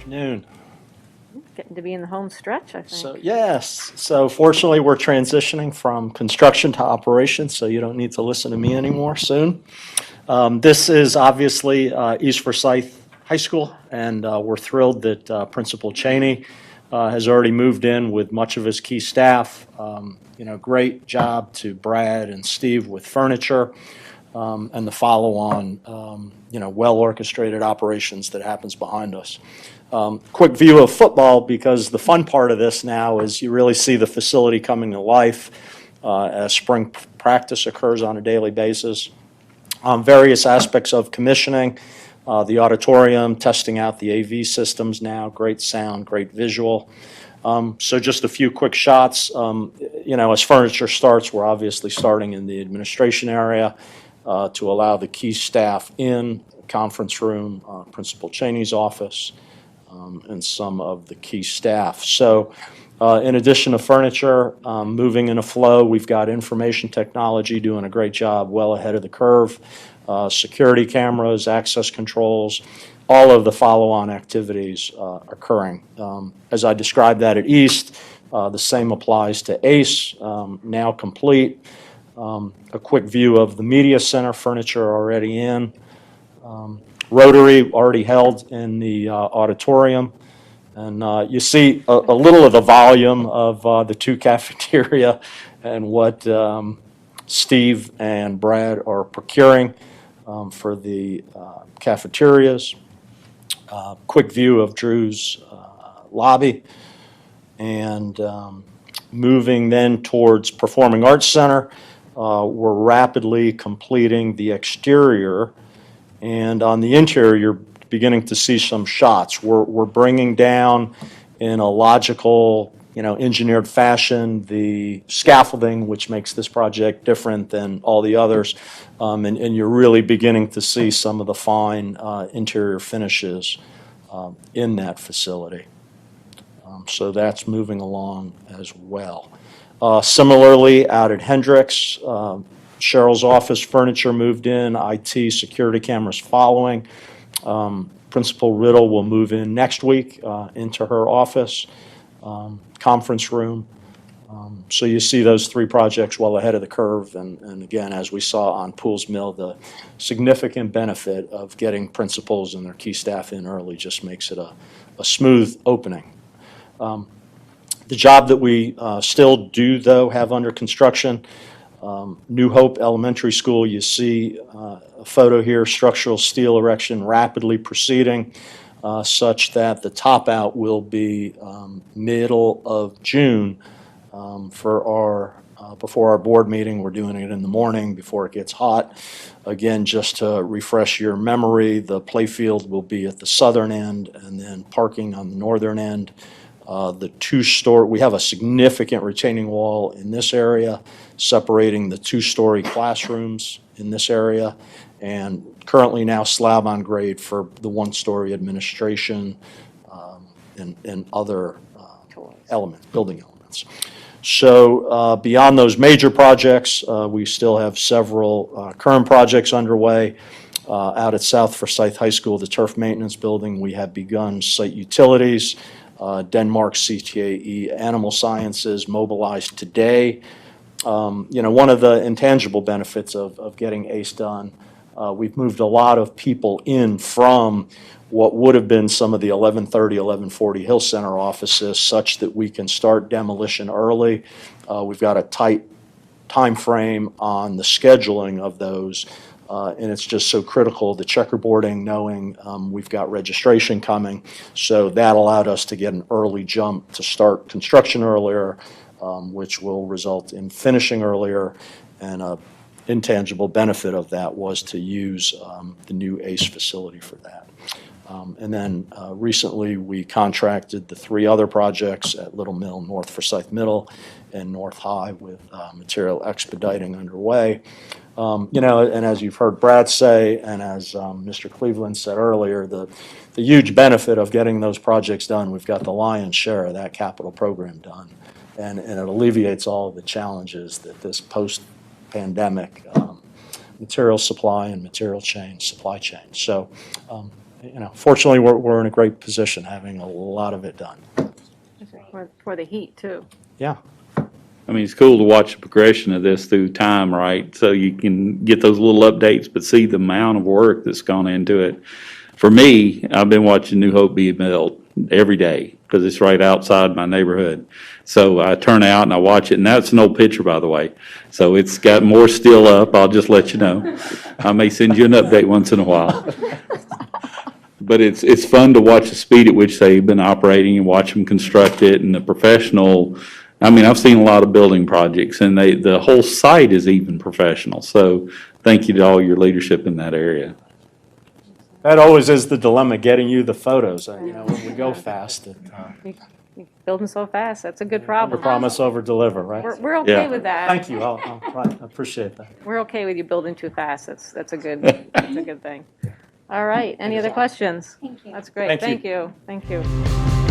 Afternoon. Getting to be in the home stretch, I think. So yes, so fortunately we're transitioning from construction to operations, so you don't need to listen to me anymore soon. This is obviously East Forsyth High School, and we're thrilled that Principal Cheney has already moved in with much of his key staff. Great job to Brad and Steve with furniture. And the follow-on, well-orchestrated operations that happens behind us. Quick view of football, because the fun part of this now is you really see the facility coming to life as spring practice occurs on a daily basis. Various aspects of commissioning, the auditorium, testing out the AV systems now, great sound, great visual. So just a few quick shots. As furniture starts, we're obviously starting in the administration area to allow the key staff in, conference room, Principal Cheney's office, and some of the key staff. So in addition to furniture, moving in a flow, we've got information technology doing a great job, well ahead of the curve, security cameras, access controls, all of the follow-on activities occurring. As I described that at East, the same applies to ACE, now complete. A quick view of the media center, furniture already in. Rotary already held in the auditorium. And you see a little of the volume of the two cafeteria and what Steve and Brad are procuring for the cafeterias. Quick view of Drew's lobby. And moving then towards Performing Arts Center. We're rapidly completing the exterior, and on the interior, you're beginning to see some shots. We're bringing down in a logical, engineered fashion the scaffolding, which makes this project different than all the others, and you're really beginning to see some of the fine interior finishes in that facility. So that's moving along as well. Similarly, out at Hendricks, Cheryl's office furniture moved in, IT, security cameras following. Principal Riddle will move in next week into her office, conference room. So you see those three projects well ahead of the curve. And again, as we saw on Pools Mill, the significant benefit of getting principals and their key staff in early just makes it a smooth opening. The job that we still do, though, have under construction, New Hope Elementary School, you see a photo here, structural steel erection rapidly proceeding, such that the top out will be middle of June for before our board meeting. We're doing it in the morning before it gets hot. Again, just to refresh your memory, the playfield will be at the southern end and then parking on the northern end. We have a significant retaining wall in this area, separating the two-story classrooms in this area, and currently now slab on grade for the one-story administration and other building elements. So beyond those major projects, we still have several current projects underway. Out at South Forsyth High School, the turf maintenance building, we have begun site utilities. Denmark CTAE Animal Sciences mobilized today. One of the intangible benefits of getting ACE done, we've moved a lot of people in from what would have been some of the 1130, 1140 Hill Center offices, such that we can start demolition early. We've got a tight time frame on the scheduling of those. And it's just so critical, the checkerboarding, knowing we've got registration coming. So that allowed us to get an early jump to start construction earlier, which will result in finishing earlier. And an intangible benefit of that was to use the new ACE facility for that. And then recently we contracted the three other projects at Little Mill, North Forsyth Middle, and North High with material expediting underway. And as you've heard Brad say, and as Mr. Cleveland said earlier, the huge benefit of getting those projects done, we've got the lion's share of that capital program done. And it alleviates all of the challenges that this post-pandemic material supply and supply chain. So fortunately, we're in a great position, having a lot of it done. For the heat, too. Yeah. I mean, it's cool to watch the progression of this through time, right? So you can get those little updates, but see the amount of work that's gone into it. For me, I've been watching New Hope be built every day because it's right outside my neighborhood. So I turn out and I watch it, and that's an old picture, by the way. So it's got more still up. I'll just let you know. I may send you an update once in a while. But it's fun to watch the speed at which they've been operating and watch them construct it, and the professional. I mean, I've seen a lot of building projects, and the whole site is even professional. So thank you to all your leadership in that area. That always is the dilemma, getting you the photos. When we go fast, You're building so fast, that's a good under problem. promise, over deliver, right? We're okay Yeah. with that. Thank you. I appreciate that. We're okay with you building too fast. That's a good thing. All right, any other questions? Thank you. That's great. Thank Thank you. Thank you.